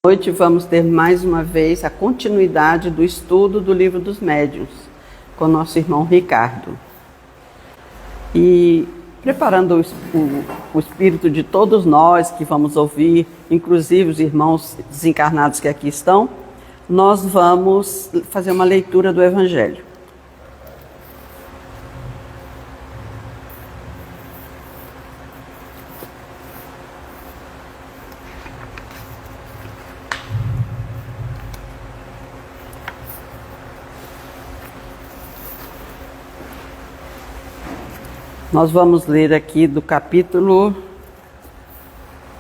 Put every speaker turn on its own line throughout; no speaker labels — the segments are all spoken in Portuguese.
Hoje vamos ter mais uma vez a continuidade do estudo do Livro dos Médiuns com nosso irmão Ricardo. E preparando o espírito de todos nós que vamos ouvir, inclusive os irmãos desencarnados que aqui estão, nós vamos fazer uma leitura do Evangelho. Nós vamos ler aqui do capítulo...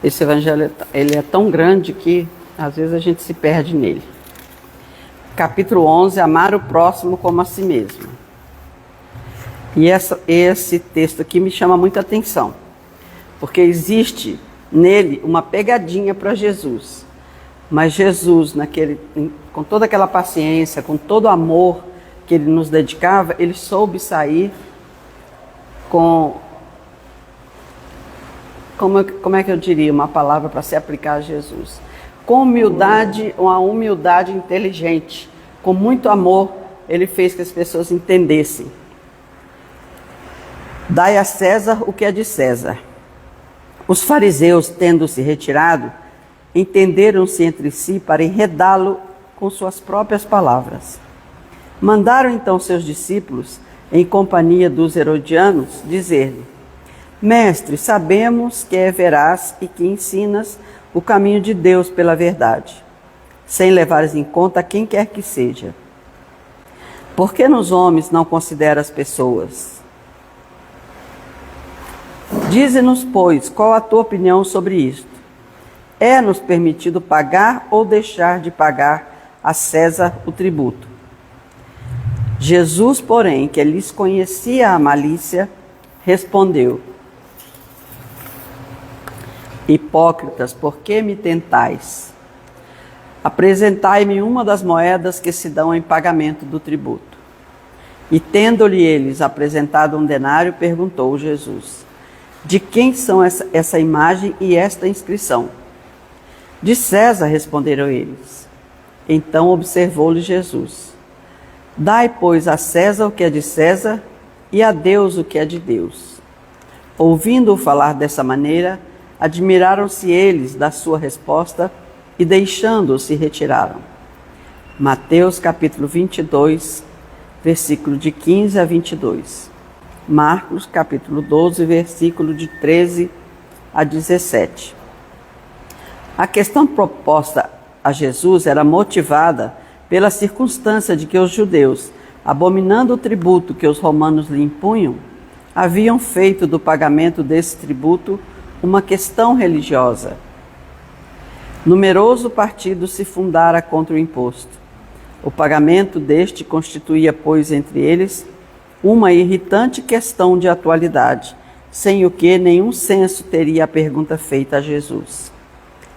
Esse evangelho ele é tão grande que às vezes a gente se perde nele. Capítulo 11, amar o próximo como a si mesmo. E esse texto aqui me chama muita atenção, porque existe nele uma pegadinha para Jesus. Mas Jesus, com toda aquela paciência, com todo o amor que ele nos dedicava, ele soube sair com, como é que eu diria uma palavra para se aplicar a Jesus? Com humildade, uma humildade inteligente, com muito amor, ele fez que as pessoas entendessem. Dai a César o que é de César. Os fariseus, tendo se retirado, entenderam-se entre si para enredá-lo com suas próprias palavras. Mandaram então seus discípulos, em companhia dos herodianos, dizer-lhe: Mestre, sabemos que é veraz e que ensinas o caminho de Deus pela verdade, sem levares em conta quem quer que seja. Por que nos homens não considera as pessoas? Dize-nos, pois, qual a tua opinião sobre isto? É-nos permitido pagar ou deixar de pagar a César o tributo? Jesus, porém, que lhes conhecia a malícia, respondeu: Hipócritas, por que me tentais? Apresentai-me uma das moedas que se dão em pagamento do tributo. E tendo-lhe eles apresentado um denário, perguntou Jesus: De quem são essa imagem e esta inscrição? De César, responderam eles. Então observou-lhe Jesus: Dai, pois, a César o que é de César e a Deus o que é de Deus. Ouvindo-o falar dessa maneira, admiraram-se eles da sua resposta e, deixando-o, se retiraram. Mateus capítulo 22, versículo de 15 a 22. Marcos capítulo 12, versículo de 13 a 17. A questão proposta a Jesus era motivada pela circunstância de que os judeus, abominando o tributo que os romanos lhe impunham, haviam feito do pagamento desse tributo uma questão religiosa. Numeroso partido se fundara contra o imposto. O pagamento deste constituía, pois, entre eles, uma irritante questão de atualidade, sem o que nenhum senso teria a pergunta feita a Jesus: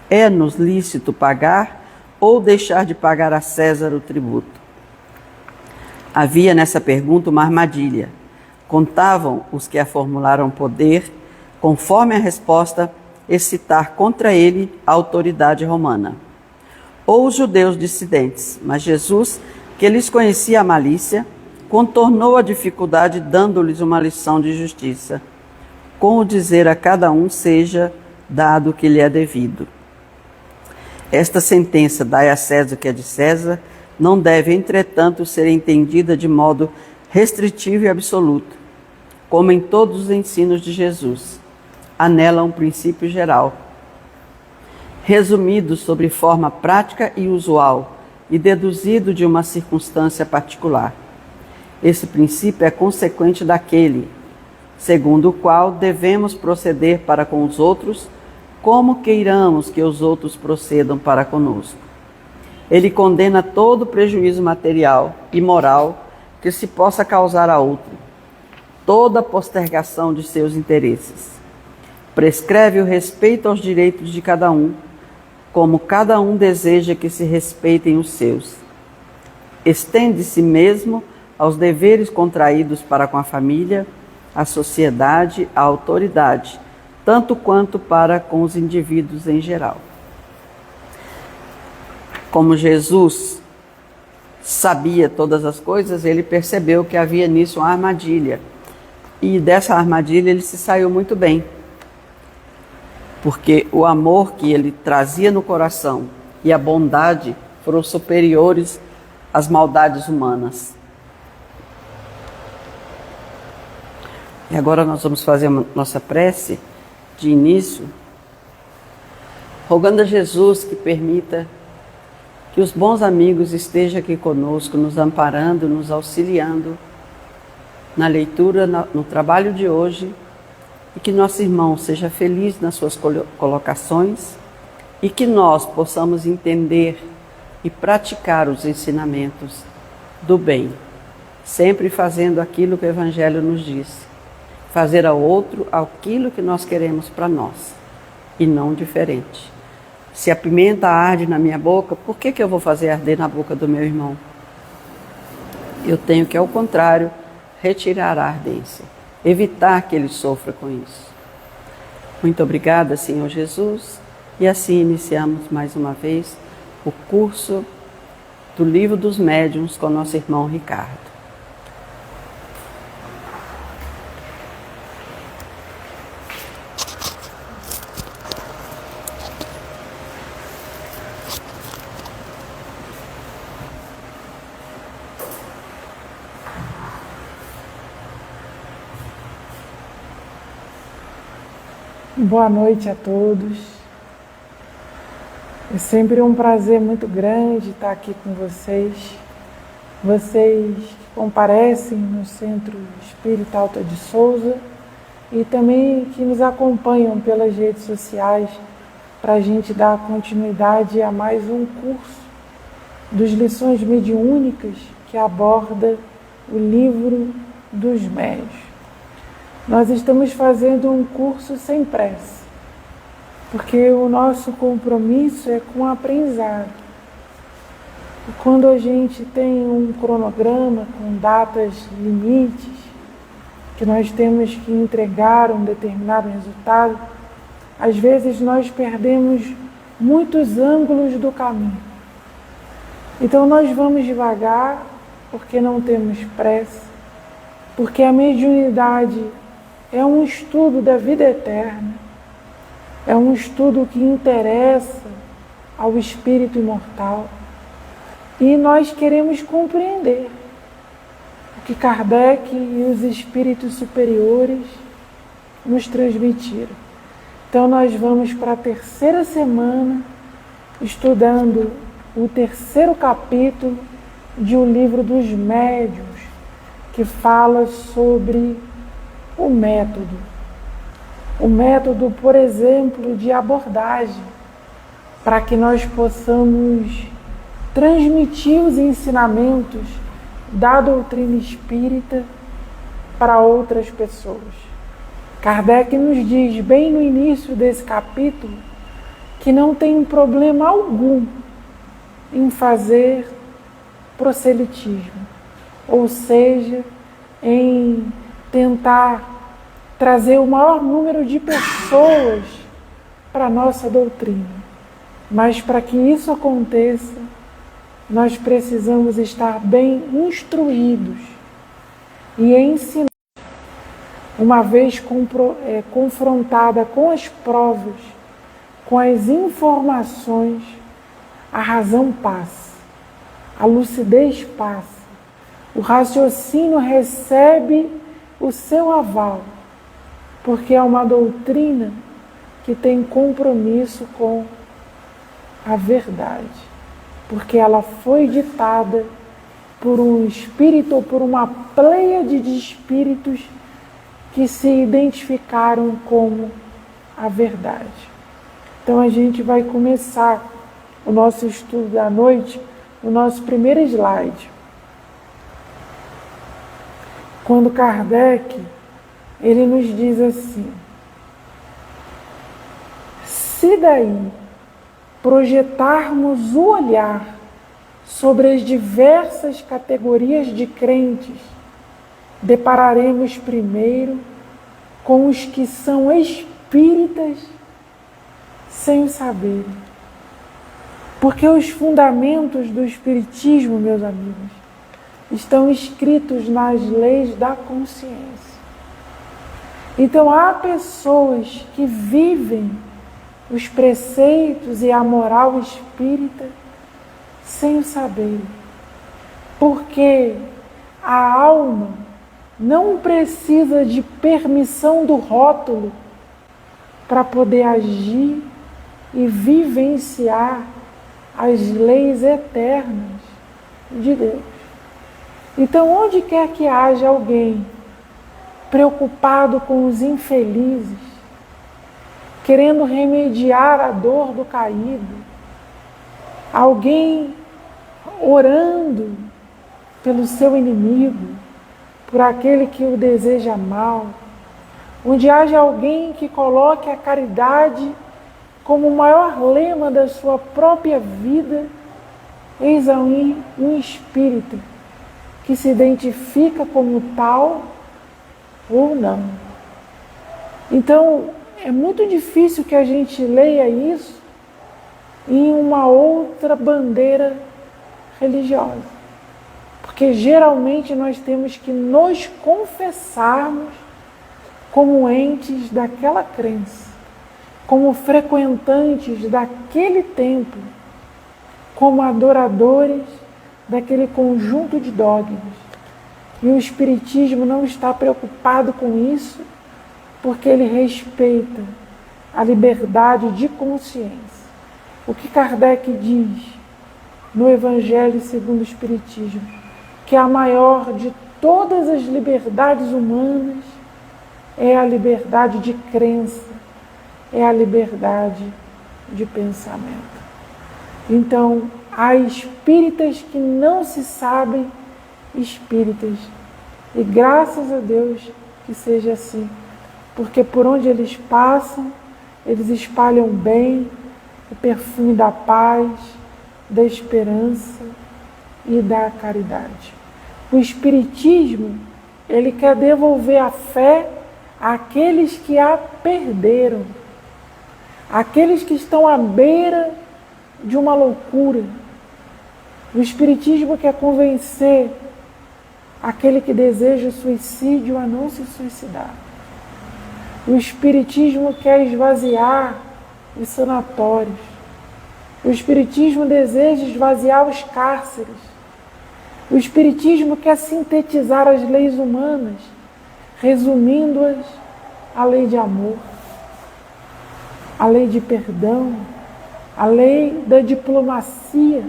É-nos lícito pagar ou deixar de pagar a César o tributo? Havia nessa pergunta uma armadilha. Contavam os que a formularam poder, conforme a resposta, excitar contra ele a autoridade romana. Ou os judeus dissidentes, mas Jesus, que lhes conhecia a malícia, contornou a dificuldade dando-lhes uma lição de justiça, com o dizer a cada um seja dado o que lhe é devido. Esta sentença, dai a César o que é de César, não deve, entretanto, ser entendida de modo restritivo e absoluto, como em todos os ensinos de Jesus. Há nela um princípio geral, resumido sobre forma prática e usual, e deduzido de uma circunstância particular. Esse princípio é consequente daquele, segundo o qual devemos proceder para com os outros, como queiramos que os outros procedam para conosco. Ele condena todo prejuízo material e moral que se possa causar a outro, toda postergação de seus interesses. Prescreve o respeito aos direitos de cada um, como cada um deseja que se respeitem os seus. Estende-se mesmo aos deveres contraídos para com a família, a sociedade, a autoridade, tanto quanto para com os indivíduos em geral. Como Jesus sabia todas as coisas, ele percebeu que havia nisso uma armadilha. E dessa armadilha ele se saiu muito bem. Porque o amor que ele trazia no coração e a bondade foram superiores às maldades humanas. E agora nós vamos fazer nossa prece de início, rogando a Jesus que permita que os bons amigos estejam aqui conosco, nos amparando, nos auxiliando na leitura, no trabalho de hoje, e que nosso irmão seja feliz nas suas colocações e que nós possamos entender e praticar os ensinamentos do bem, sempre fazendo aquilo que o Evangelho nos diz, fazer ao outro aquilo que nós queremos para nós e não diferente. Se a pimenta arde na minha boca, por que eu vou fazer arder na boca do meu irmão? Eu tenho que, ao contrário, retirar a ardência, evitar que ele sofra com isso. Muito obrigada, Senhor Jesus, e assim iniciamos mais uma vez o curso do Livro dos Médiuns com nosso irmão Ricardo.
Boa noite a todos. É sempre um prazer muito grande estar aqui com vocês. Vocês que comparecem no Centro Espírita Alta de Souza e também que nos acompanham pelas redes sociais para a gente dar continuidade a mais um curso dos Lições Mediúnicas que aborda o Livro dos Médiuns. Nós estamos fazendo um curso sem pressa, porque o nosso compromisso é com o aprendizado. E quando a gente tem um cronograma com datas limites, que nós temos que entregar um determinado resultado, às vezes nós perdemos muitos ângulos do caminho. Então nós vamos devagar, porque não temos pressa, porque a mediunidade é um estudo da vida eterna, é um estudo que interessa ao espírito imortal e nós queremos compreender o que Kardec e os espíritos superiores nos transmitiram. Então nós vamos para a terceira semana estudando o terceiro capítulo de O Livro dos Médiuns, que fala sobre o método, por exemplo, de abordagem, para que nós possamos transmitir os ensinamentos da doutrina espírita para outras pessoas. Kardec nos diz bem no início desse capítulo que não tem problema algum em fazer proselitismo, ou seja, em tentar trazer o maior número de pessoas para a nossa doutrina. Mas para que isso aconteça, nós precisamos estar bem instruídos e ensinados. Uma vez confrontada com as provas, com as informações, a razão passa, a lucidez passa, o raciocínio recebe o seu aval, porque é uma doutrina que tem compromisso com a verdade, porque ela foi ditada por um espírito ou por uma pleiade de espíritos que se identificaram como a verdade. Então a gente vai começar o nosso estudo da noite no nosso primeiro slide. Quando Kardec, ele nos diz assim: se daí projetarmos o olhar sobre as diversas categorias de crentes, depararemos primeiro com os que são espíritas sem o saberem. Porque os fundamentos do Espiritismo, meus amigos, estão escritos nas leis da consciência. Então há pessoas que vivem os preceitos e a moral espírita sem o saber. Porque a alma não precisa de permissão do rótulo para poder agir e vivenciar as leis eternas de Deus. Então, onde quer que haja alguém preocupado com os infelizes, querendo remediar a dor do caído, alguém orando pelo seu inimigo, por aquele que o deseja mal, onde haja alguém que coloque a caridade como o maior lema da sua própria vida, eis aí um espírito que se identifica como tal ou não. Então, é muito difícil que a gente leia isso em uma outra bandeira religiosa. Porque geralmente nós temos que nos confessarmos como entes daquela crença, como frequentantes daquele templo, como adoradores daquele conjunto de dogmas. E o Espiritismo não está preocupado com isso, porque ele respeita a liberdade de consciência. O que Kardec diz no Evangelho segundo o Espiritismo, que a maior de todas as liberdades humanas é a liberdade de crença, é a liberdade de pensamento. Então, há espíritas que não se sabem espíritas, e graças a Deus que seja assim, porque por onde eles passam, eles espalham bem, o perfume da paz, da esperança e da caridade. O Espiritismo, ele quer devolver a fé àqueles que a perderam, àqueles que estão à beira de uma loucura. O Espiritismo quer convencer aquele que deseja o suicídio a não se suicidar. O Espiritismo quer esvaziar os sanatórios. O Espiritismo deseja esvaziar os cárceres. O Espiritismo quer sintetizar as leis humanas, resumindo-as à lei de amor, à lei de perdão, à lei da diplomacia,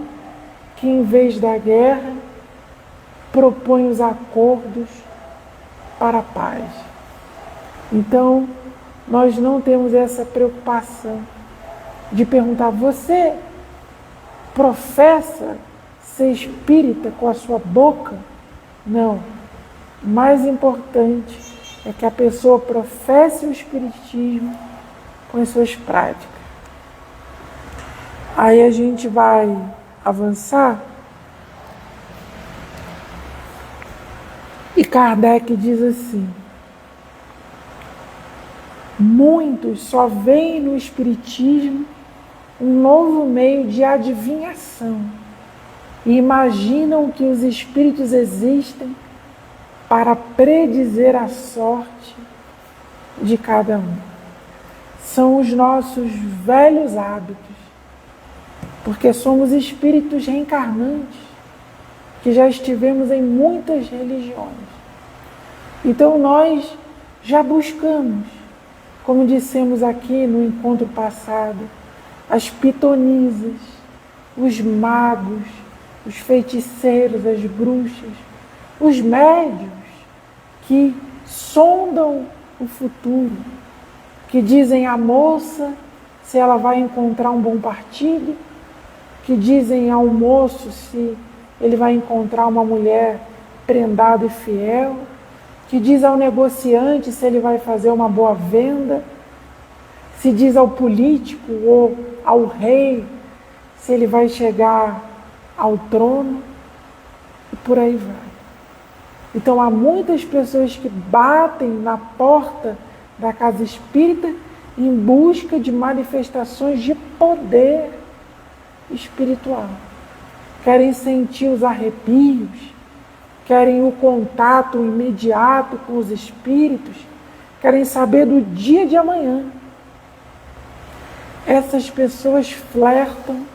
que em vez da guerra, propõe os acordos para a paz. Então, nós não temos essa preocupação de perguntar, você professa ser espírita com a sua boca? Não. O mais importante é que a pessoa professe o espiritismo com as suas práticas. Aí a gente vai avançar. E Kardec diz assim: muitos só veem no espiritismo um novo meio de adivinhação e imaginam que os espíritos existem para predizer a sorte de cada um. São os nossos velhos hábitos, porque somos espíritos reencarnantes, que já estivemos em muitas religiões. Então nós já buscamos, como dissemos aqui no encontro passado, as pitonisas, os magos, os feiticeiros, as bruxas, os médiuns que sondam o futuro, que dizem à moça se ela vai encontrar um bom partido, que dizem ao moço se ele vai encontrar uma mulher prendada e fiel, que diz ao negociante se ele vai fazer uma boa venda, se diz ao político ou ao rei se ele vai chegar ao trono, e por aí vai. Então há muitas pessoas que batem na porta da casa espírita em busca de manifestações de poder espiritual. Querem sentir os arrepios, querem o contato imediato com os espíritos, querem saber do dia de amanhã. Essas pessoas flertam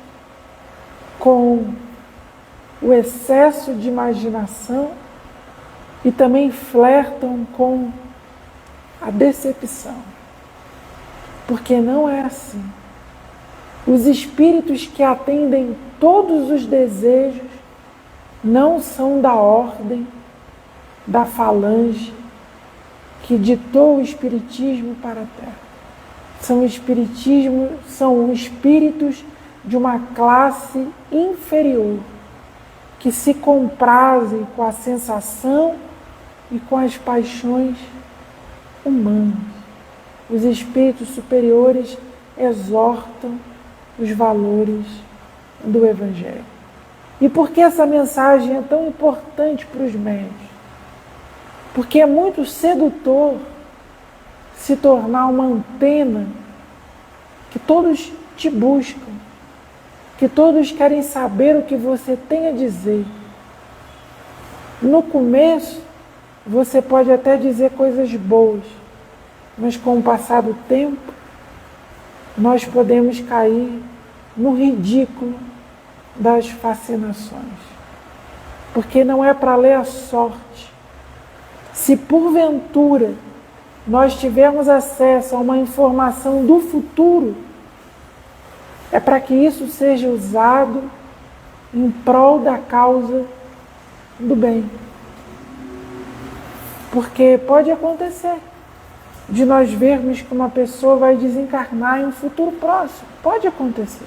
com o excesso de imaginação e também flertam com a decepção. Porque não é assim. Os espíritos que atendem todos os desejos não são da ordem da falange que ditou o espiritismo para a Terra. São espíritos de uma classe inferior, que se comprazem com a sensação e com as paixões humanas. Os espíritos superiores exortam os valores do Evangelho. E por que essa mensagem é tão importante para os médiuns? Porque é muito sedutor se tornar uma antena que todos te buscam, que todos querem saber o que você tem a dizer. No começo, você pode até dizer coisas boas, mas com o passar do tempo, nós podemos cair no ridículo das fascinações. Porque não é para ler a sorte. Se porventura nós tivermos acesso a uma informação do futuro, é para que isso seja usado em prol da causa do bem. Porque pode acontecer de nós vermos que uma pessoa vai desencarnar em um futuro próximo. Pode acontecer.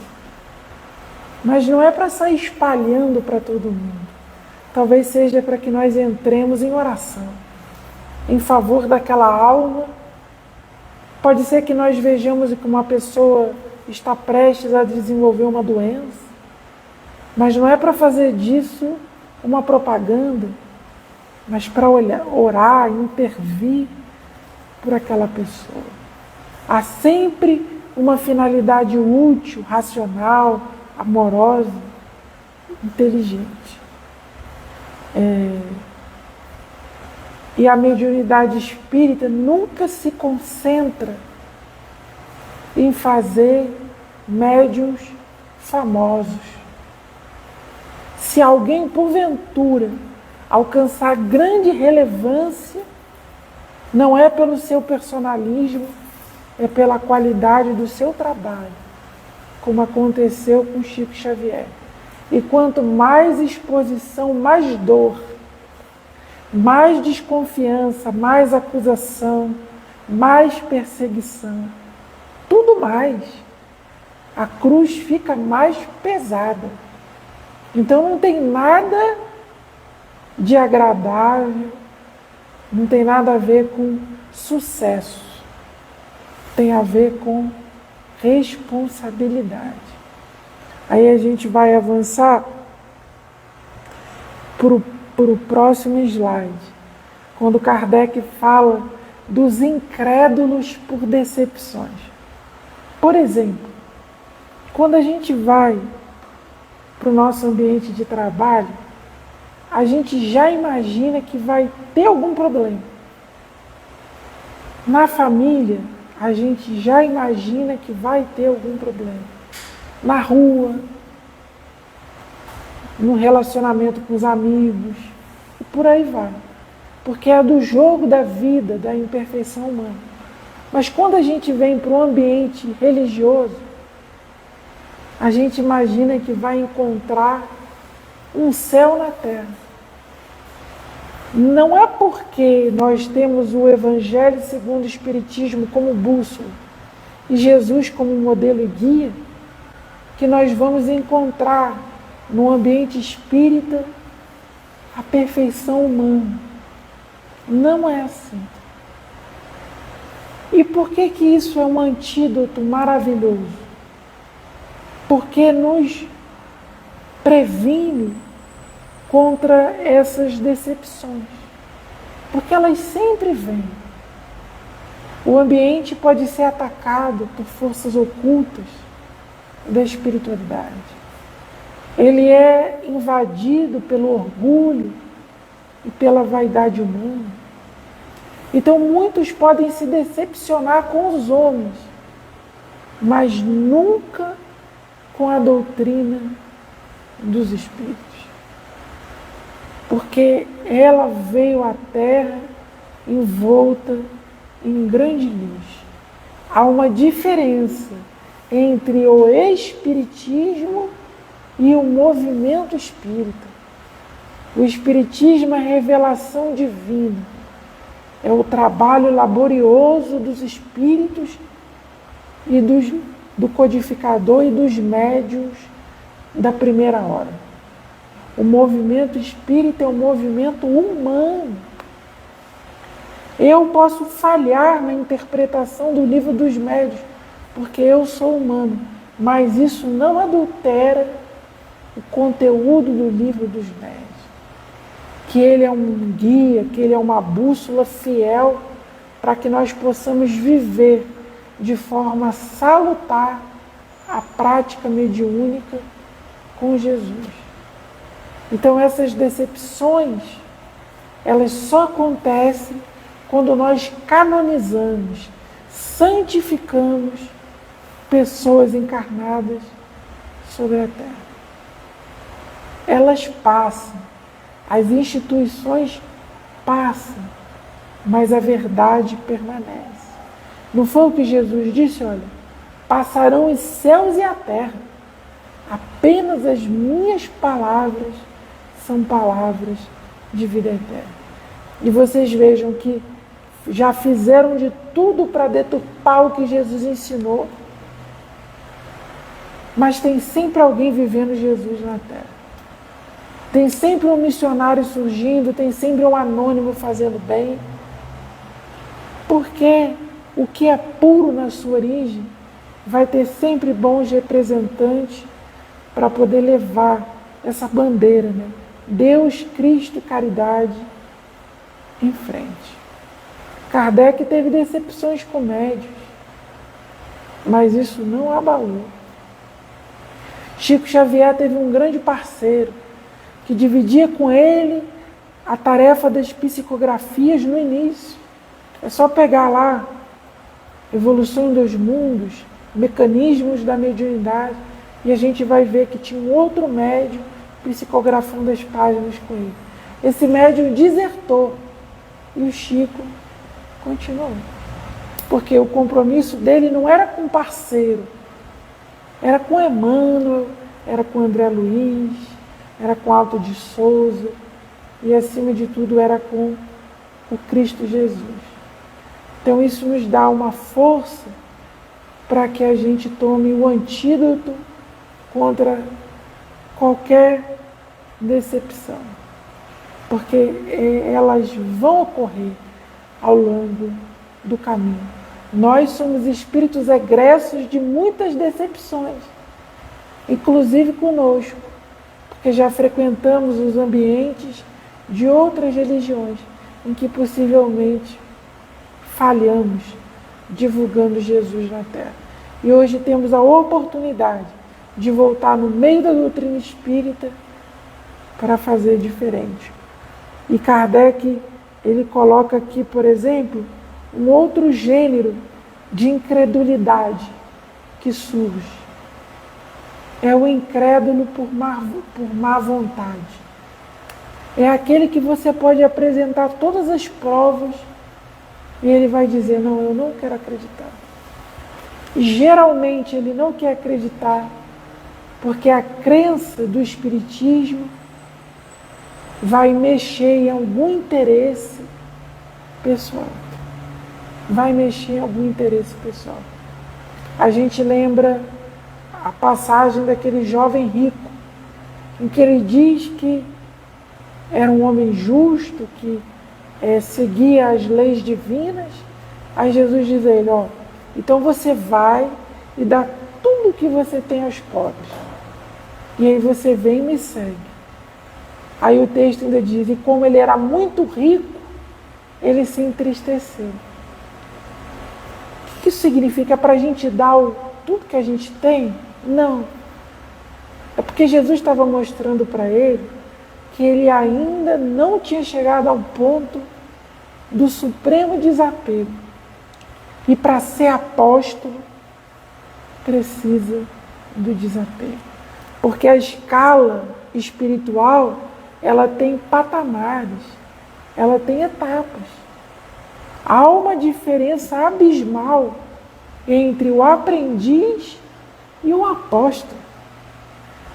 Mas não é para sair espalhando para todo mundo. Talvez seja para que nós entremos em oração em favor daquela alma. Pode ser que nós vejamos que uma pessoa está prestes a desenvolver uma doença, mas não é para fazer disso uma propaganda, mas para orar, intervir por aquela pessoa. Há sempre uma finalidade útil, racional, amorosa, inteligente. E a mediunidade espírita nunca se concentra em fazer médiuns famosos. Se alguém, porventura, alcançar grande relevância, não é pelo seu personalismo, é pela qualidade do seu trabalho, como aconteceu com Chico Xavier. E quanto mais exposição, mais dor, mais desconfiança, mais acusação, mais perseguição, tudo mais, a cruz fica mais pesada. Então não tem nada de agradável, não tem nada a ver com sucesso, tem a ver com responsabilidade. Aí a gente vai avançar para o próximo slide, quando Kardec fala dos incrédulos por decepções. Por exemplo, quando a gente vai para o nosso ambiente de trabalho, a gente já imagina que vai ter algum problema. Na família, a gente já imagina que vai ter algum problema. Na rua, no relacionamento com os amigos, e por aí vai. Porque é do jogo da vida, da imperfeição humana. Mas quando a gente vem para um ambiente religioso, a gente imagina que vai encontrar um céu na terra. Não é porque nós temos o Evangelho segundo o Espiritismo como bússola e Jesus como modelo e guia, que nós vamos encontrar no ambiente espírita a perfeição humana. Não é assim. E por que isso é um antídoto maravilhoso? Porque nos previne contra essas decepções. Porque elas sempre vêm. O ambiente pode ser atacado por forças ocultas da espiritualidade. ele é invadido pelo orgulho e pela vaidade humana. Então muitos podem se decepcionar com os homens, mas nunca com a doutrina dos Espíritos. Porque ela veio à Terra envolta em grande luz. Há uma diferença entre o Espiritismo e o movimento espírita. O Espiritismo é revelação divina. É o trabalho laborioso dos espíritos e do codificador e dos médiuns da primeira hora. O movimento espírita é um movimento humano. Eu posso falhar na interpretação do livro dos médiuns, porque eu sou humano, mas isso não adultera o conteúdo do livro dos médiuns. Que ele é um guia, que ele é uma bússola fiel para que nós possamos viver de forma salutar a prática mediúnica com Jesus. Então essas decepções, elas só acontecem quando nós canonizamos, santificamos pessoas encarnadas sobre a Terra. Elas passam, as instituições passam, mas a verdade permanece. Não foi o que Jesus disse? Olha, passarão os céus e a terra, apenas as minhas palavras são palavras de vida eterna. E vocês vejam que já fizeram de tudo para deturpar o que Jesus ensinou, mas tem sempre alguém vivendo Jesus na Terra. Tem sempre um missionário surgindo, tem sempre um anônimo fazendo bem. Porque o que é puro na sua origem vai ter sempre bons representantes para poder levar essa bandeira, né? Deus, Cristo, caridade em frente. Kardec teve decepções com médios, mas isso não abalou. Chico Xavier teve um grande parceiro que dividia com ele a tarefa das psicografias no início. É só pegar lá Evolução dos Mundos, Mecanismos da Mediunidade, e a gente vai ver que tinha um outro médium psicografando as páginas com ele. Esse médium desertou e o Chico continuou. Porque o compromisso dele não era com parceiro, era com Emmanuel, era com André Luiz, era com Alto de Souza e, acima de tudo, era com o Cristo Jesus. Então isso nos dá uma força para que a gente tome o antídoto contra qualquer decepção. Porque elas vão ocorrer ao longo do caminho. Nós somos espíritos egressos de muitas decepções, inclusive conosco, porque já frequentamos os ambientes de outras religiões em que possivelmente falhamos divulgando Jesus na Terra. E hoje temos a oportunidade de voltar no meio da doutrina espírita para fazer diferente. E Kardec, ele coloca aqui, por exemplo, um outro gênero de incredulidade que surge. É o incrédulo por má vontade. É aquele que você pode apresentar todas as provas e ele vai dizer, não, eu não quero acreditar. E geralmente ele não quer acreditar porque a crença do espiritismo vai mexer em algum interesse pessoal. Vai mexer em algum interesse pessoal. A gente lembra a passagem daquele jovem rico, em que ele diz que era um homem justo, que seguia as leis divinas. Aí Jesus diz a ele, ó, então você vai e dá tudo o que você tem aos pobres. E aí você vem e me segue. Aí o texto ainda diz, e como ele era muito rico, ele se entristeceu. O que isso significa? Para a gente dar tudo que a gente tem? Não. É porque Jesus estava mostrando para ele que ele ainda não tinha chegado ao ponto do supremo desapego. E para ser apóstolo, precisa do desapego. Porque a escala espiritual, ela tem patamares, ela tem etapas. Há uma diferença abismal entre o aprendiz e o apóstolo.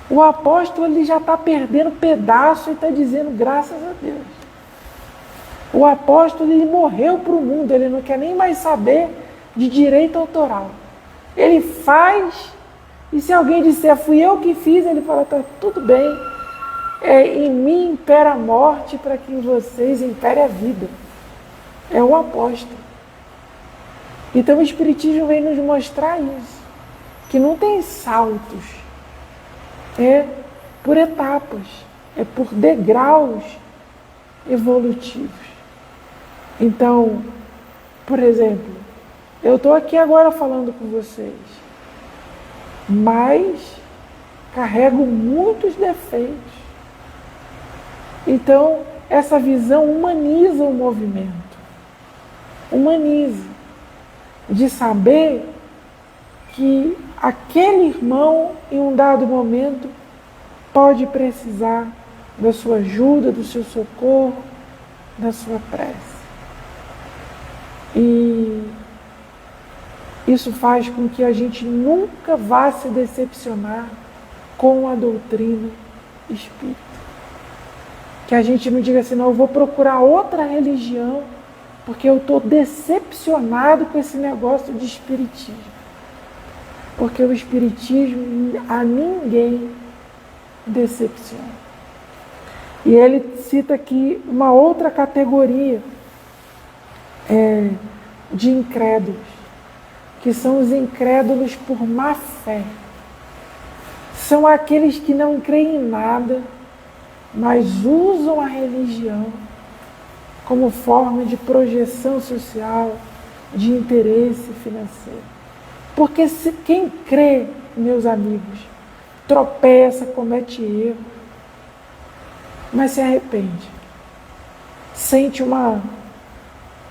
O apóstolo ele já está perdendo pedaço e está dizendo graças a Deus. O apóstolo ele morreu para o mundo, ele não quer nem mais saber de direito autoral. Ele faz, e se alguém disser fui eu que fiz, ele fala, tá tudo bem, em mim impera a morte para que em vocês impere a vida. É o apóstolo. Então o Espiritismo vem nos mostrar isso, que não tem saltos, é por etapas, é por degraus evolutivos. Então, por exemplo, eu estou aqui agora falando com vocês, mas carrego muitos defeitos. Então, essa visão humaniza o movimento. Humaniza. De saber que aquele irmão, em um dado momento, pode precisar da sua ajuda, do seu socorro, da sua prece. E isso faz com que a gente nunca vá se decepcionar com a doutrina espírita. Que a gente não diga assim, não, eu vou procurar outra religião porque eu estou decepcionado com esse negócio de espiritismo. Porque o espiritismo a ninguém decepciona. E ele cita aqui uma outra categoria de incrédulos, que são os incrédulos por má fé. São aqueles que não creem em nada, mas usam a religião como forma de projeção social, de interesse financeiro. Porque se quem crê, meus amigos, tropeça, comete erro, mas se arrepende, sente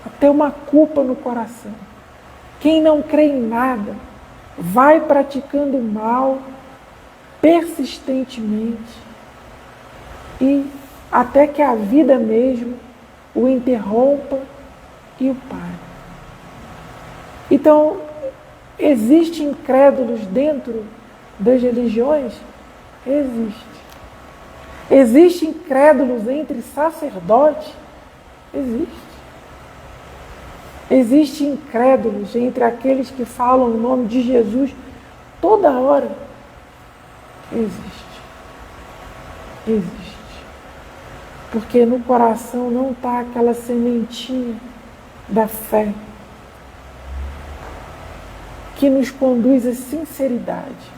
até uma culpa no coração. Quem não crê em nada, vai praticando mal persistentemente e até que a vida mesmo o interrompa e o pare. Então, existem incrédulos dentro das religiões? Existe. Existem incrédulos entre sacerdotes? Existe. Existem incrédulos entre aqueles que falam o nome de Jesus toda hora? Existe. Existe. Porque no coração não está aquela sementinha da fé que nos conduz à sinceridade.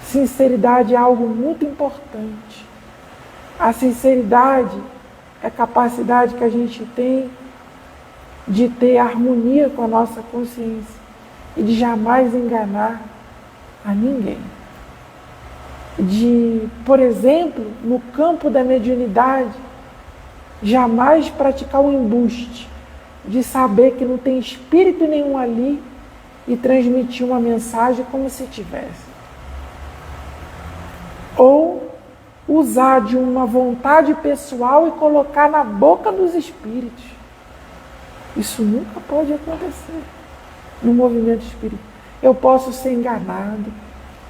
Sinceridade é algo muito importante. A sinceridade é a capacidade que a gente tem de ter harmonia com a nossa consciência e de jamais enganar a ninguém. De, por exemplo, no campo da mediunidade, jamais praticar o embuste, de saber que não tem espírito nenhum ali e transmitir uma mensagem como se tivesse. Ou usar de uma vontade pessoal e colocar na boca dos espíritos. Isso nunca pode acontecer no movimento espírita. Eu posso ser enganado,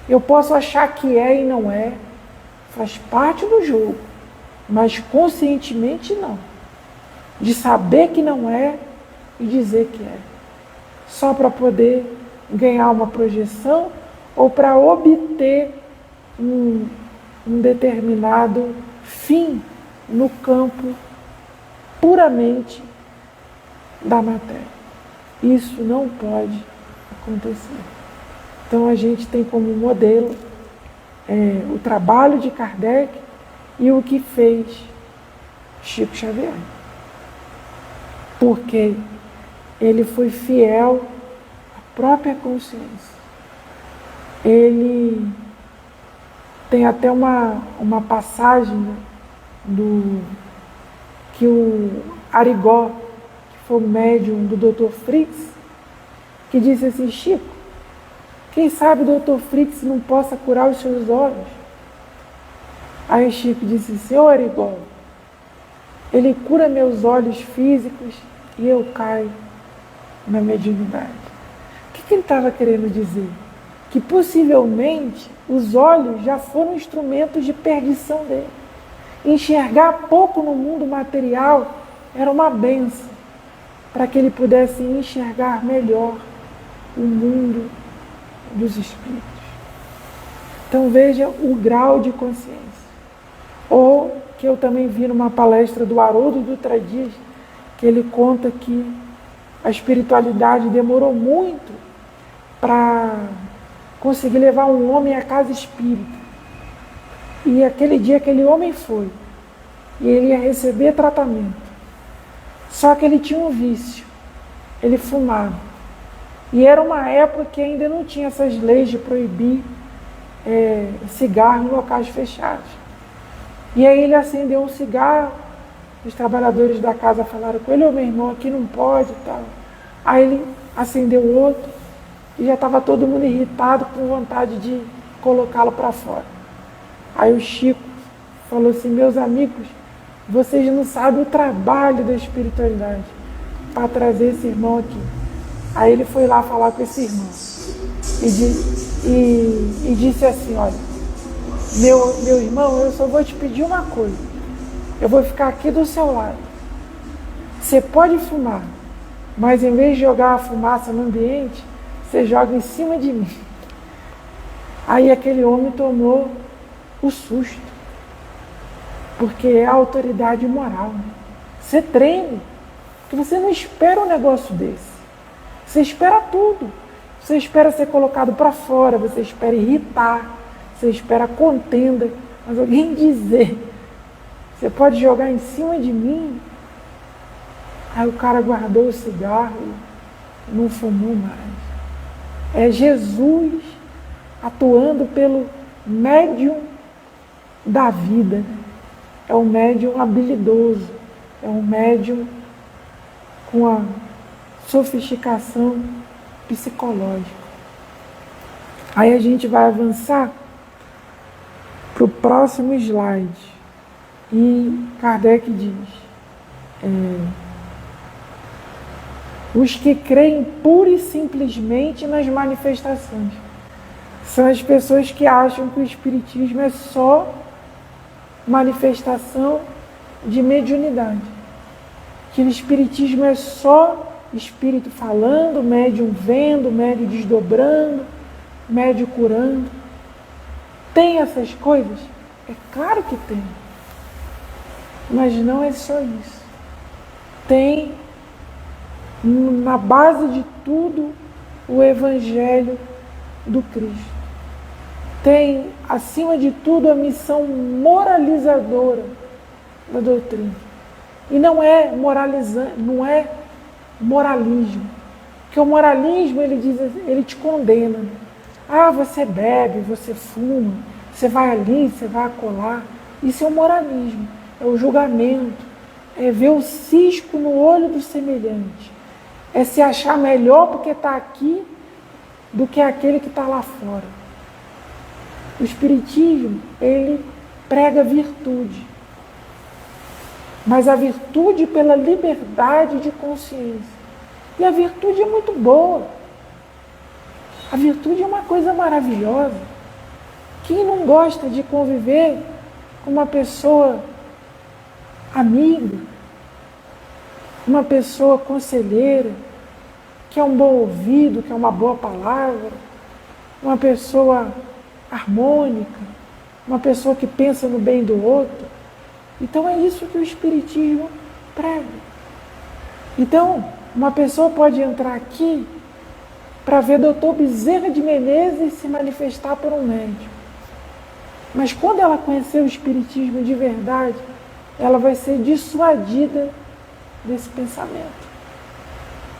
eu posso achar que é e não é, faz parte do jogo, mas conscientemente não. De saber que não é e dizer que é. Só para poder ganhar uma projeção ou para obter um determinado fim no campo puramente da matéria. Isso não pode acontecer. Então a gente tem como modelo o trabalho de Kardec e o que fez Chico Xavier. Porque ele foi fiel à própria consciência. Ele Tem até uma passagem que o Arigó, que foi o médium do Dr. Fritz, que disse assim: Chico, quem sabe o Dr. Fritz não possa curar os seus olhos? Aí Chico disse: Senhor Arigó, ele cura meus olhos físicos e eu caio na mediunidade. O que ele estava querendo dizer? Que possivelmente os olhos já foram instrumentos de perdição dele. Enxergar pouco no mundo material era uma bênção, para que ele pudesse enxergar melhor o mundo dos espíritos. Então veja o grau de consciência. Ou que eu também vi numa palestra do Haroldo Dutra Dias, que ele conta que a espiritualidade demorou muito para conseguir levar um homem à casa espírita. E aquele dia aquele homem foi, e ele ia receber tratamento. Só que ele tinha um vício, ele fumava. E era uma época que ainda não tinha essas leis de proibir cigarro em locais fechados. E aí ele acendeu um cigarro, os trabalhadores da casa falaram com ele: ô meu irmão, aqui não pode e tal. Aí ele acendeu outro, e já estava todo mundo irritado, com vontade de colocá-lo para fora. Aí o Chico falou assim: meus amigos, vocês não sabem o trabalho da espiritualidade para trazer esse irmão aqui. Aí ele foi lá falar com esse irmão e disse assim: olha, meu irmão, eu só vou te pedir uma coisa, eu vou ficar aqui do seu lado. Você pode fumar, mas em vez de jogar a fumaça no ambiente, você joga em cima de mim. Aí aquele homem tomou o susto, porque é a autoridade moral, né? Você treme, porque você não espera um negócio desse. Você espera tudo. Você espera ser colocado para fora, você espera irritar, você espera contenda, mas alguém dizer: você pode jogar em cima de mim? Aí o cara guardou o cigarro e não fumou mais. É Jesus atuando pelo médium da vida. É um médium habilidoso, é um médium com a sofisticação psicológica. Aí a gente vai avançar para o próximo slide. E Kardec diz: os que creem pura e simplesmente nas manifestações são as pessoas que acham que o espiritismo é só manifestação de mediunidade, que o espiritismo é só espírito falando, médium vendo, médium desdobrando, médium curando. Tem essas coisas? É claro que tem. Mas não é só isso. Tem, na base de tudo, o Evangelho do Cristo. Tem, acima de tudo, a missão moralizadora da doutrina. E não é moralismo. Porque o moralismo, ele te condena. Ah, você bebe, você fuma, você vai ali, você vai acolá. Isso é o moralismo, é o julgamento, é ver o cisco no olho do semelhante. É se achar melhor porque está aqui do que aquele que está lá fora. O Espiritismo, ele prega virtude. Mas a virtude pela liberdade de consciência. E a virtude é muito boa. A virtude é uma coisa maravilhosa. Quem não gosta de conviver com uma pessoa amiga, uma pessoa conselheira, que é um bom ouvido, que é uma boa palavra, uma pessoa harmônica, uma pessoa que pensa no bem do outro? Então é isso que o Espiritismo prega. Então, uma pessoa pode entrar aqui para ver Dr. Bezerra de Menezes se manifestar por um médium. Mas quando ela conhecer o Espiritismo de verdade, ela vai ser dissuadida desse pensamento.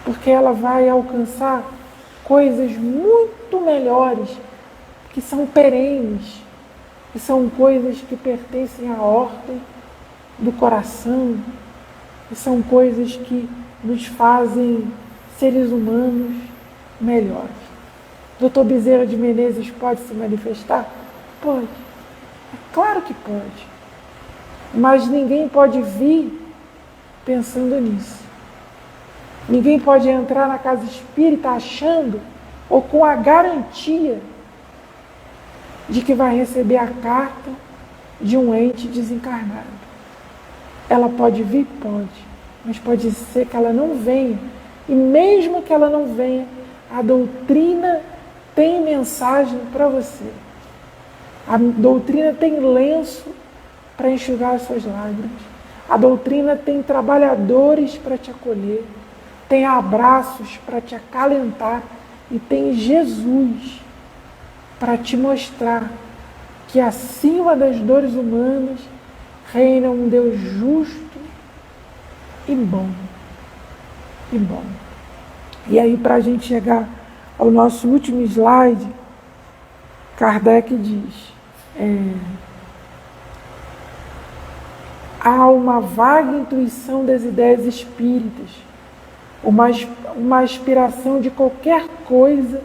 Porque ela vai alcançar coisas muito melhores, que são perenes, que são coisas que pertencem à ordem do coração, que são coisas que nos fazem seres humanos melhores. Doutor Bezerra de Menezes pode se manifestar? Pode. É claro que pode. Mas ninguém pode vir pensando nisso. Ninguém pode entrar na casa espírita achando ou com a garantia de que vai receber a carta de um ente desencarnado. Ela pode vir? Pode. Mas pode ser que ela não venha. E mesmo que ela não venha, a doutrina tem mensagem para você. A doutrina tem lenço para enxugar as suas lágrimas. A doutrina tem trabalhadores para te acolher. Tem abraços para te acalentar. E tem Jesus para te mostrar que acima das dores humanas reina um Deus justo e bom. E bom. E aí, para a gente chegar ao nosso último slide, Kardec diz: há uma vaga intuição das ideias espíritas, uma aspiração de qualquer coisa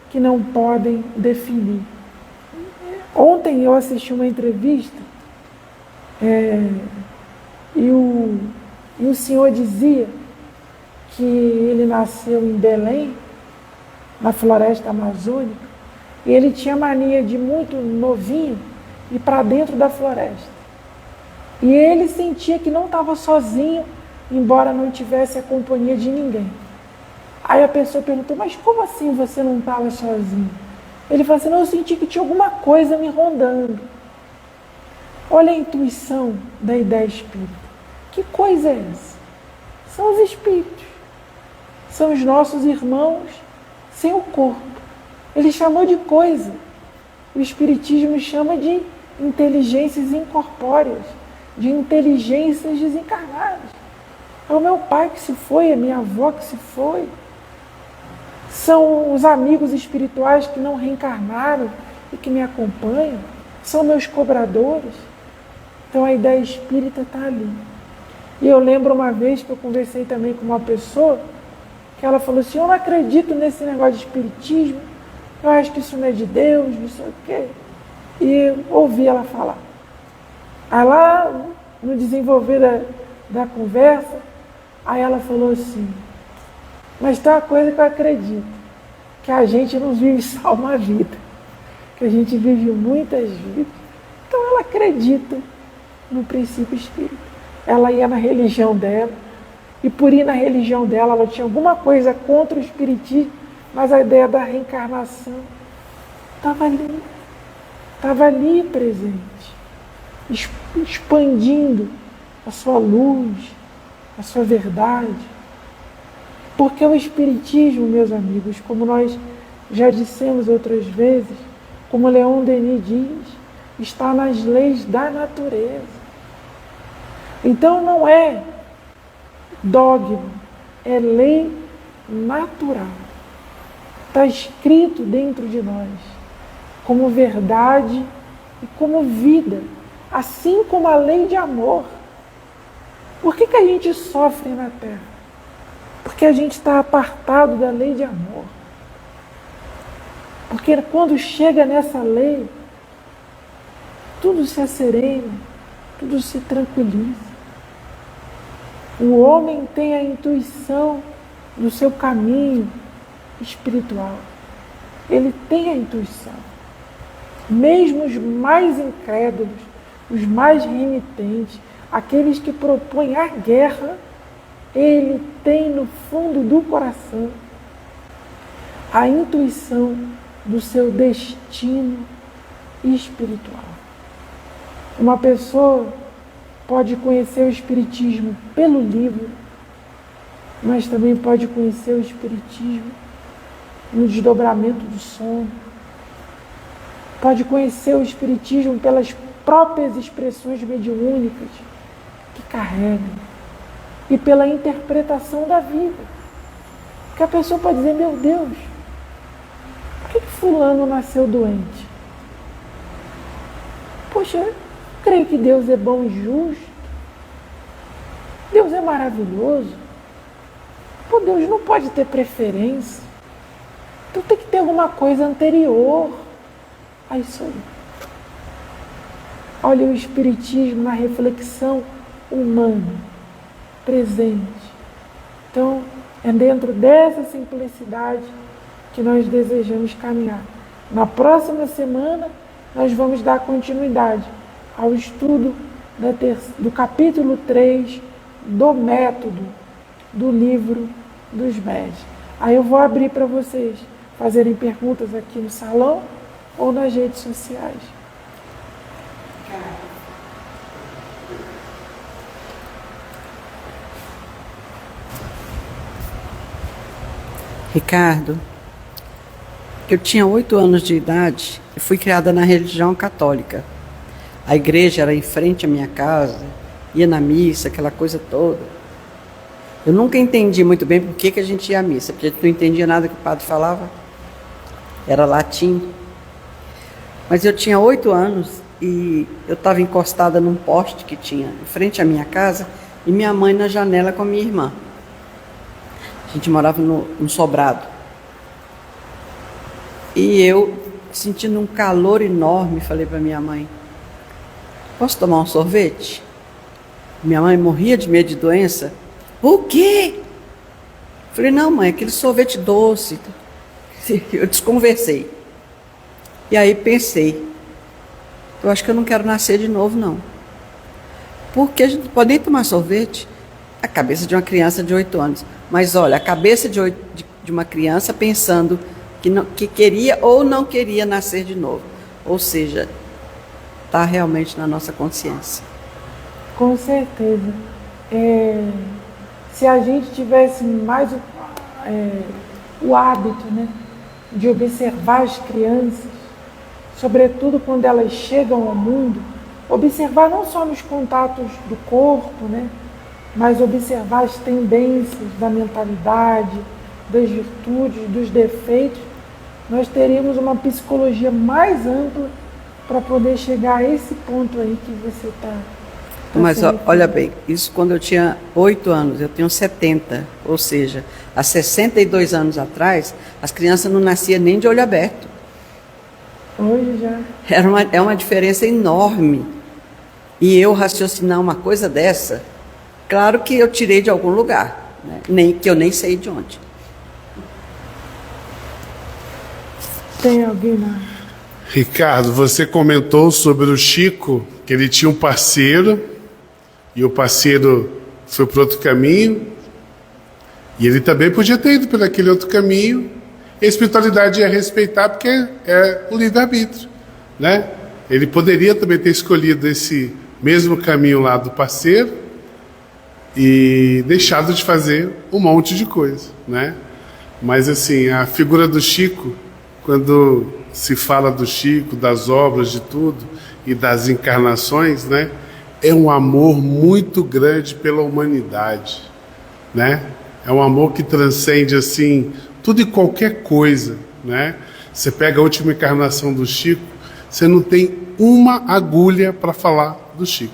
que não podem definir. Ontem eu assisti uma entrevista e o senhor dizia que ele nasceu em Belém, na floresta amazônica, e ele tinha mania de muito novinho ir para dentro da floresta. E ele sentia que não estava sozinho, embora não tivesse a companhia de ninguém. Aí a pessoa perguntou: mas como assim você não estava sozinho? Ele falou assim: não, eu senti que tinha alguma coisa me rondando. Olha a intuição da ideia espírita. Que coisa é essa? São os espíritos. São os nossos irmãos sem o corpo. Ele chamou de coisa. O espiritismo chama de inteligências incorpóreas, de inteligências desencarnadas. É o meu pai que se foi, a minha avó que se foi. São os amigos espirituais que não reencarnaram e que me acompanham. São meus cobradores. Então a ideia espírita está ali. E eu lembro uma vez que eu conversei também com uma pessoa que ela falou assim: eu não acredito nesse negócio de espiritismo, eu acho que isso não é de Deus, não sei o quê. E eu ouvi ela falar. Aí lá, no desenvolver da conversa, aí ela falou assim: mas tem uma coisa que eu acredito, que a gente não vive só uma vida, que a gente vive muitas vidas. Então ela acredita no princípio espírita. Ela ia na religião dela, e por ir na religião dela, ela tinha alguma coisa contra o espiritismo, mas a ideia da reencarnação estava ali presente, expandindo a sua luz, a sua verdade. Porque o espiritismo, meus amigos, como nós já dissemos outras vezes, como Leon Denis diz, está nas leis da natureza. Então não é dogma, é lei natural. Está escrito dentro de nós, como verdade e como vida, assim como a lei de amor. Por que a gente sofre na Terra? Porque a gente está apartado da lei de amor. Porque quando chega nessa lei, tudo se asserena, tudo se tranquiliza. O homem tem a intuição do seu caminho espiritual. Ele tem a intuição. Mesmo os mais incrédulos, os mais renitentes, aqueles que propõem a guerra, ele tem no fundo do coração a intuição do seu destino espiritual. Uma pessoa pode conhecer o espiritismo pelo livro, mas também pode conhecer o espiritismo no desdobramento do sono. Pode conhecer o espiritismo pelas próprias expressões mediúnicas que carregam e pela interpretação da vida. Porque a pessoa pode dizer: meu Deus, por que fulano nasceu doente? Poxa, eu creio que Deus é bom e justo. Deus é maravilhoso. Pô, Deus não pode ter preferência. Então tem que ter alguma coisa anterior a isso aí. Olha o Espiritismo na reflexão humana, presente. Então, é dentro dessa simplicidade que nós desejamos caminhar. Na próxima semana, nós vamos dar continuidade ao estudo do capítulo 3 do método do livro dos médiuns. Aí eu vou abrir para vocês fazerem perguntas aqui no salão ou nas redes sociais.
Ricardo, eu tinha 8 anos de idade e fui criada na religião católica. A igreja era em frente à minha casa, ia na missa, aquela coisa toda. Eu nunca entendi muito bem por que a gente ia à missa, porque a gente não entendia nada que o padre falava. Era latim. Mas eu tinha 8 anos e eu estava encostada num poste que tinha em frente à minha casa e minha mãe na janela com a minha irmã. A gente morava no sobrado. E eu, sentindo um calor enorme, falei para minha mãe: posso tomar um sorvete? Minha mãe morria de medo de doença. O quê? Falei: não, mãe, aquele sorvete doce. Eu desconversei. E aí pensei: eu acho que eu não quero nascer de novo, não. Porque a gente não pode nem tomar sorvete. A cabeça de uma criança de 8 anos. Mas olha, a cabeça de uma criança pensando que queria ou não queria nascer de novo. Ou seja, está realmente na nossa consciência.
Com certeza. Se a gente tivesse mais o hábito, né, de observar as crianças, sobretudo quando elas chegam ao mundo, observar não só nos contatos do corpo, né, mas observar as tendências da mentalidade, das virtudes, dos defeitos, nós teríamos uma psicologia mais ampla para poder chegar a esse ponto aí que você está.
Mas olha bem, isso quando eu tinha 8 anos, eu tenho 70, ou seja, há 62 anos atrás, as crianças não nasciam nem de olho aberto.
Hoje já.
É uma diferença enorme. E eu raciocinar uma coisa dessa, claro que eu tirei de algum lugar, né? Que eu nem sei de onde.
Tem alguém lá?
Ricardo, você comentou sobre o Chico, que ele tinha um parceiro, e o parceiro foi para outro caminho, e ele também podia ter ido por aquele outro caminho. A espiritualidade ia respeitar, porque é o livre-arbítrio, né? Ele poderia também ter escolhido esse mesmo caminho lá do parceiro e deixado de fazer um monte de coisa, né? Mas assim, a figura do Chico, quando se fala do Chico, das obras, de tudo, e das encarnações, né? É um amor muito grande pela humanidade, né? É um amor que transcende, assim, tudo e qualquer coisa, né? Você pega a última encarnação do Chico, você não tem uma agulha para falar do Chico.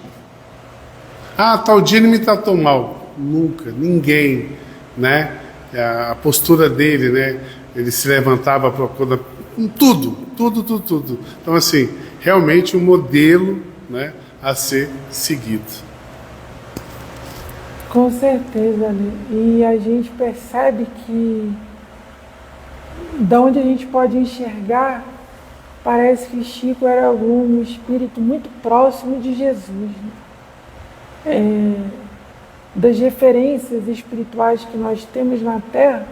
Ah, tal dia ele me tratou mal. Nunca, ninguém, né? A postura dele, né? Ele se levantava para tudo. Então, assim, realmente um modelo, né, a ser seguido.
Com certeza, Lê. E a gente percebe que da onde a gente pode enxergar, parece que Chico era um espírito muito próximo de Jesus, né? Das referências espirituais que nós temos na Terra,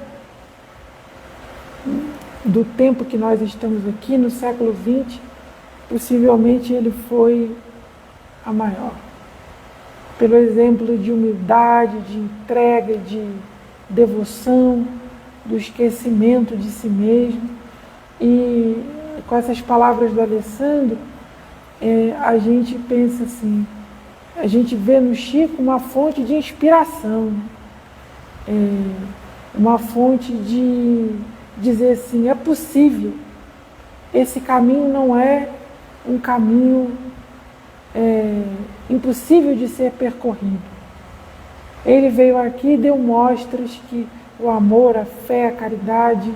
do tempo que nós estamos aqui, no século XX, possivelmente ele foi a maior. Pelo exemplo de humildade, de entrega, de devoção, do esquecimento de si mesmo. E com essas palavras do Alessandro, a gente pensa assim, a gente vê no Chico uma fonte de inspiração, uma fonte de dizer assim, é possível, esse caminho não é um caminho impossível de ser percorrido. Ele veio aqui e deu mostras que o amor, a fé, a caridade,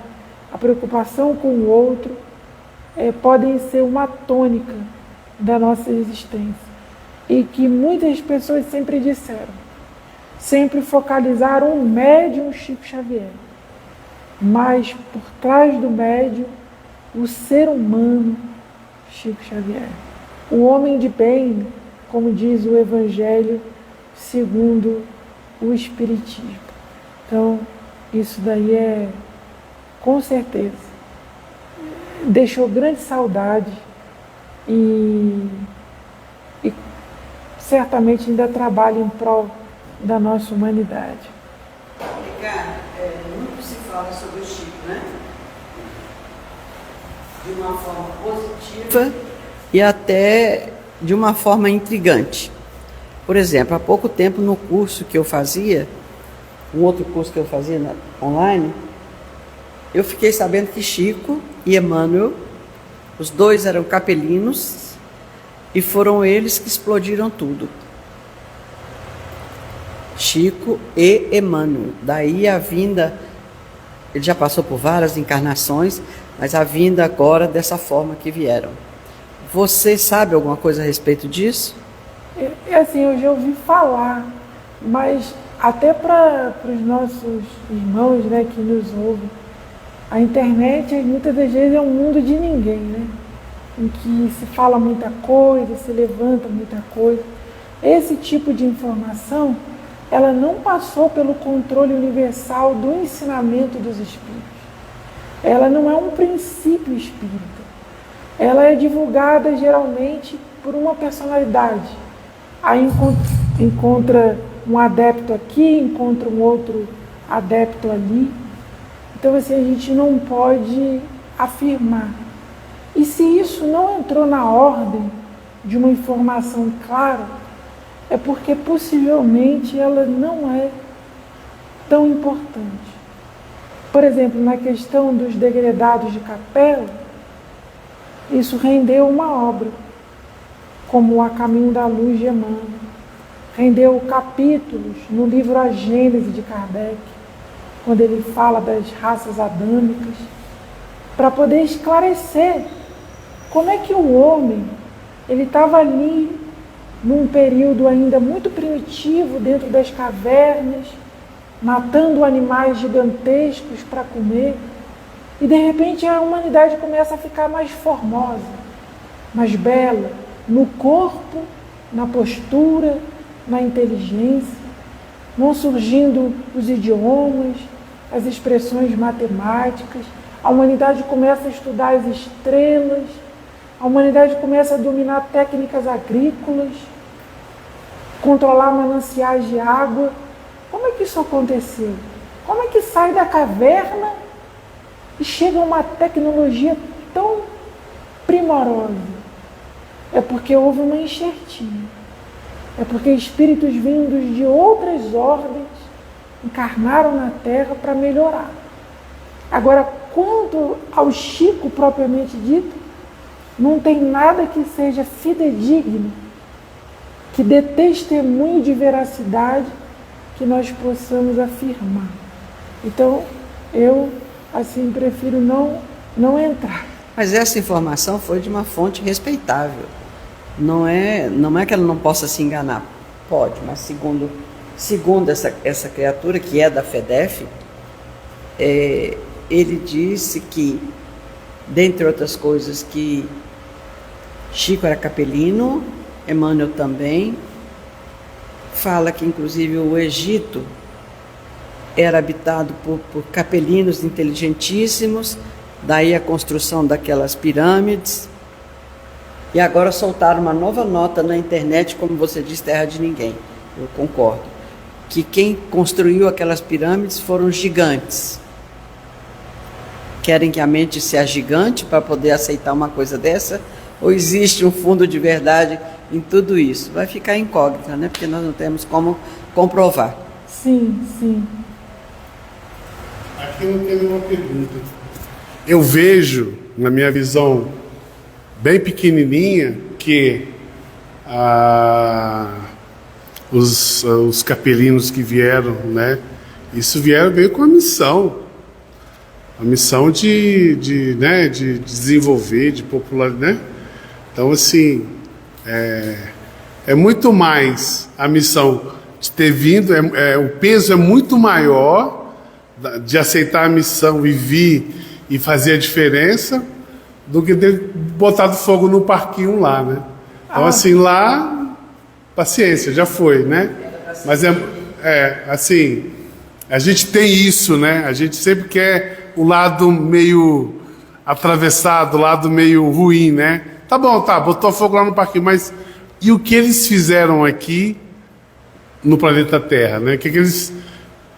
a preocupação com o outro podem ser uma tônica da nossa existência. E que muitas pessoas sempre disseram, sempre focalizaram o médium Chico Xavier. Mas por trás do médium, o ser humano Chico Xavier. O homem de bem, como diz o Evangelho segundo o Espiritismo. Então, isso daí com certeza, deixou grande saudade e certamente ainda trabalha em prol da nossa humanidade.
Ricardo, muito se fala sobre o Chico, né? De uma forma positiva e até de uma forma intrigante. Por exemplo, há pouco tempo no curso que eu fazia, um outro curso que eu fazia online, eu fiquei sabendo que Chico e Emmanuel, os dois eram capelinos e foram eles que explodiram tudo. Chico e Emmanuel. Daí a vinda, ele já passou por várias encarnações, mas a vinda agora dessa forma que vieram. Você sabe alguma coisa a respeito disso?
Assim, eu já ouvi falar, mas até para os nossos irmãos, né, que nos ouvem, a internet muitas das vezes é um mundo de ninguém, né? Em que se fala muita coisa, se levanta muita coisa. Esse tipo de informação, ela não passou pelo controle universal do ensinamento dos espíritos. Ela não é um princípio espírita. Ela é divulgada geralmente por uma personalidade. Aí encontra um adepto aqui, encontra um outro adepto ali. Então, assim, a gente não pode afirmar. E se isso não entrou na ordem de uma informação clara, é porque possivelmente ela não é tão importante. Por exemplo, na questão dos degredados de capela, isso rendeu uma obra, como A Caminho da Luz de Emmanuel. Rendeu capítulos no livro A Gênese de Kardec, quando ele fala das raças adâmicas, para poder esclarecer como é que o homem, ele estava ali num período ainda muito primitivo, dentro das cavernas, matando animais gigantescos para comer, e de repente a humanidade começa a ficar mais formosa, mais bela, no corpo, na postura, na inteligência, vão surgindo os idiomas, as expressões matemáticas, a humanidade começa a estudar as estrelas, a humanidade começa a dominar técnicas agrícolas, controlar mananciais de água. Como é que isso aconteceu? Como é que sai da caverna e chega a uma tecnologia tão primorosa? É porque houve uma enxertia. É porque espíritos vindos de outras ordens encarnaram na Terra para melhorar. Agora, quanto ao Chico propriamente dito, não tem nada que seja fidedigno, que dê testemunho de veracidade que nós possamos afirmar. Então, eu, assim, prefiro não entrar.
Mas essa informação foi de uma fonte respeitável. Não é que ela não possa se enganar. Pode, mas segundo essa criatura, que é da FEDEF, ele disse que, dentre outras coisas, que Chico era capelino, Emmanuel também. Fala que, inclusive, o Egito era habitado por capelinos inteligentíssimos, daí a construção daquelas pirâmides. E agora soltaram uma nova nota na internet, como você diz, terra de ninguém. Eu concordo. Que quem construiu aquelas pirâmides foram gigantes. Querem que a mente seja gigante para poder aceitar uma coisa dessa? Ou existe um fundo de verdade em tudo isso? Vai ficar incógnita, né? Porque nós não temos como comprovar.
Sim, sim.
Aqui eu tenho uma pergunta. Eu vejo, na minha visão bem pequenininha, que os capelinos que vieram, né? Isso veio com a missão de desenvolver, de popularizar, né? Então, assim, é muito mais a missão de ter vindo, o peso é muito maior de aceitar a missão e vir e fazer a diferença do que ter botado fogo no parquinho lá, né? Então, assim, lá, paciência, já foi, né? Mas assim, a gente tem isso, né? A gente sempre quer o lado meio atravessado, o lado meio ruim, né? Tá bom, botou fogo lá no parquinho, mas e o que eles fizeram aqui no planeta Terra, né?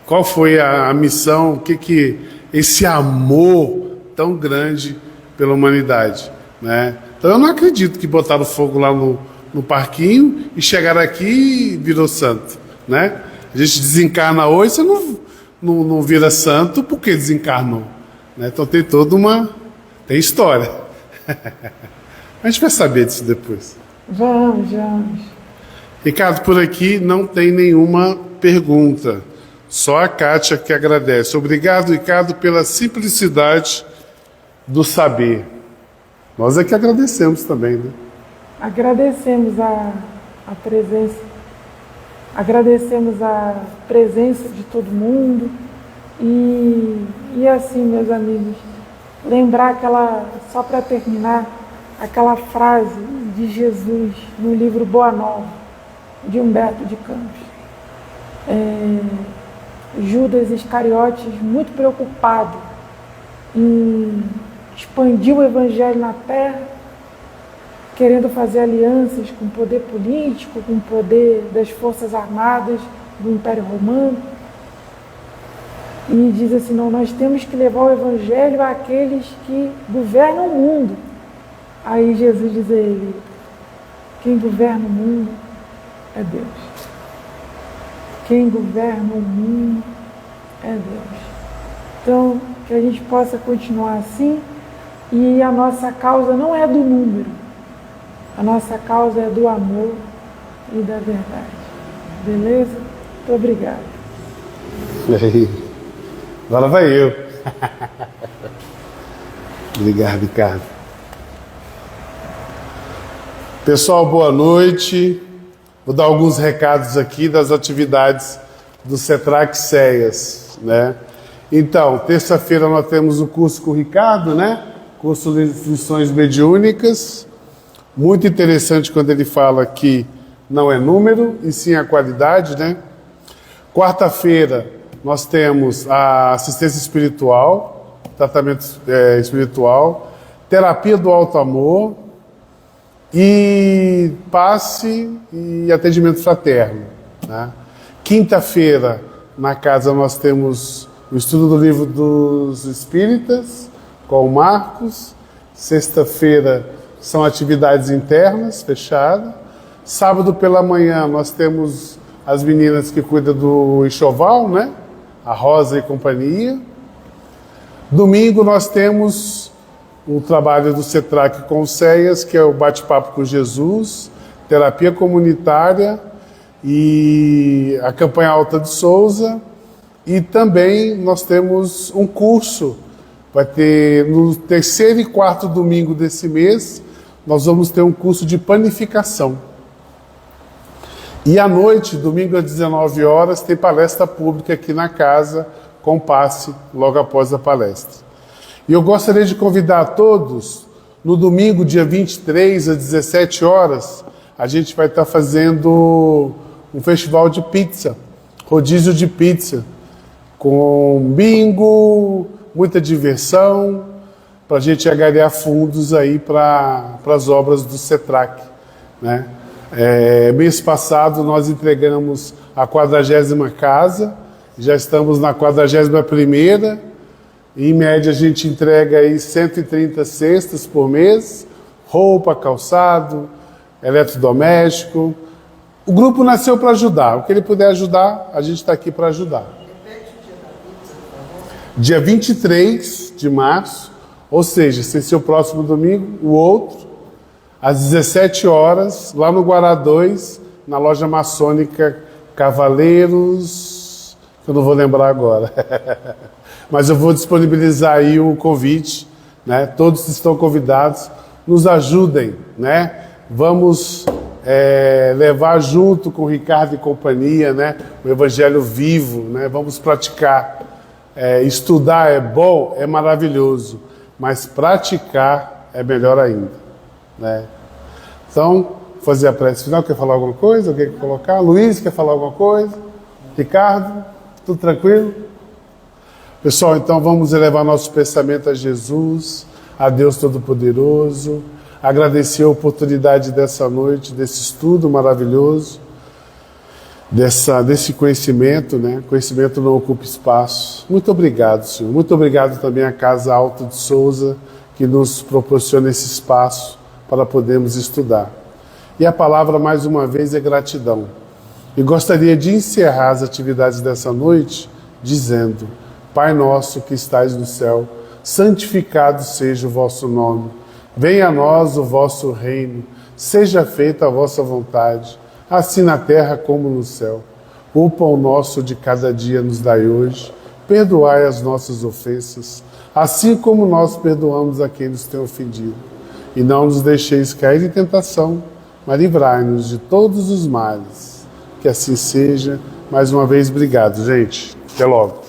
Qual foi a missão? O que esse amor tão grande pela humanidade, né? Então eu não acredito que botaram fogo lá no parquinho e chegaram aqui e virou santo, né? A gente desencarna hoje, você não vira santo porque desencarnou, né? Então tem tem história. A gente vai saber disso depois.
Vamos.
Ricardo, por aqui não tem nenhuma pergunta. Só a Kátia que agradece. Obrigado, Ricardo, pela simplicidade do saber. Nós é que agradecemos também, né?
Agradecemos a presença. Agradecemos a presença de todo mundo. E assim, meus amigos, lembrar só para terminar, aquela frase de Jesus no livro Boa Nova, de Humberto de Campos. Judas Iscariotes, muito preocupado em expandir o evangelho na terra, querendo fazer alianças com o poder político, com o poder das forças armadas do Império Romano. E diz assim, não, nós temos que levar o evangelho àqueles que governam o mundo. Aí Jesus diz a ele, quem governa o mundo é Deus. Quem governa o mundo é Deus. Então, que a gente possa continuar assim, e a nossa causa não é do número, a nossa causa é do amor e da verdade. Beleza? Muito obrigada.
E aí? Agora vai eu. Obrigado, Ricardo. Pessoal, boa noite. Vou dar alguns recados aqui das atividades do CETRAC CEAS, né? Então, terça-feira nós temos o curso com o Ricardo, né? Curso de Lições Mediúnicas. Muito interessante quando ele fala que não é número, e sim a qualidade, né? Quarta-feira nós temos a assistência espiritual, tratamento espiritual, terapia do alto amor, e passe e atendimento fraterno, né? Quinta-feira, na casa, nós temos o estudo do Livro dos Espíritas, com o Marcos. Sexta-feira são atividades internas, fechadas. Sábado pela manhã, nós temos as meninas que cuidam do enxoval, né? A Rosa e companhia. Domingo, nós temos o trabalho do CETRAC com o CEAS, que é o bate-papo com Jesus, terapia comunitária e a campanha Alta de Souza. E também nós temos um curso, vai ter no terceiro e quarto domingo desse mês, nós vamos ter um curso de panificação. E à noite, domingo às 19 horas, tem palestra pública aqui na casa, com passe logo após a palestra. E eu gostaria de convidar a todos, no domingo, dia 23, às 17 horas, a gente vai estar fazendo um festival de pizza, rodízio de pizza, com bingo, muita diversão, para a gente angariar fundos aí para as obras do CETRAC, né? Mês passado nós entregamos a 40ª casa, já estamos na 41ª, em média a gente entrega aí 130 cestas por mês, roupa, calçado, eletrodoméstico. O grupo nasceu para ajudar, o que ele puder ajudar, a gente está aqui para ajudar. Dia 23 de março, ou seja, sem ser o próximo domingo, o outro, às 17 horas, lá no Guará 2, na loja maçônica Cavaleiros, que eu não vou lembrar agora. Mas eu vou disponibilizar aí o convite, né? Todos estão convidados, nos ajudem, né? Vamos levar junto com o Ricardo e companhia, né? O Evangelho vivo, né? Vamos praticar. Estudar é bom, é maravilhoso, mas praticar é melhor ainda, né? Então, fazer a prece final. Quer falar alguma coisa? Alguém quer colocar? Luiz, quer falar alguma coisa? Ricardo, tudo tranquilo? Pessoal, então vamos elevar nosso pensamento a Jesus, a Deus Todo-Poderoso, agradecer a oportunidade dessa noite, desse estudo maravilhoso, desse conhecimento, né? Conhecimento não ocupa espaço. Muito obrigado, Senhor. Muito obrigado também à Casa Alto de Souza, que nos proporciona esse espaço para podermos estudar. E a palavra, mais uma vez, é gratidão. E gostaria de encerrar as atividades dessa noite dizendo: Pai nosso que estais no céu, santificado seja o vosso nome. Venha a nós o vosso reino. Seja feita a vossa vontade, assim na terra como no céu. O pão nosso de cada dia nos dai hoje. Perdoai as nossas ofensas, assim como nós perdoamos a quem nos tem ofendido. E não nos deixeis cair em tentação, mas livrai-nos de todos os males. Que assim seja. Mais uma vez, obrigado, gente. Até logo.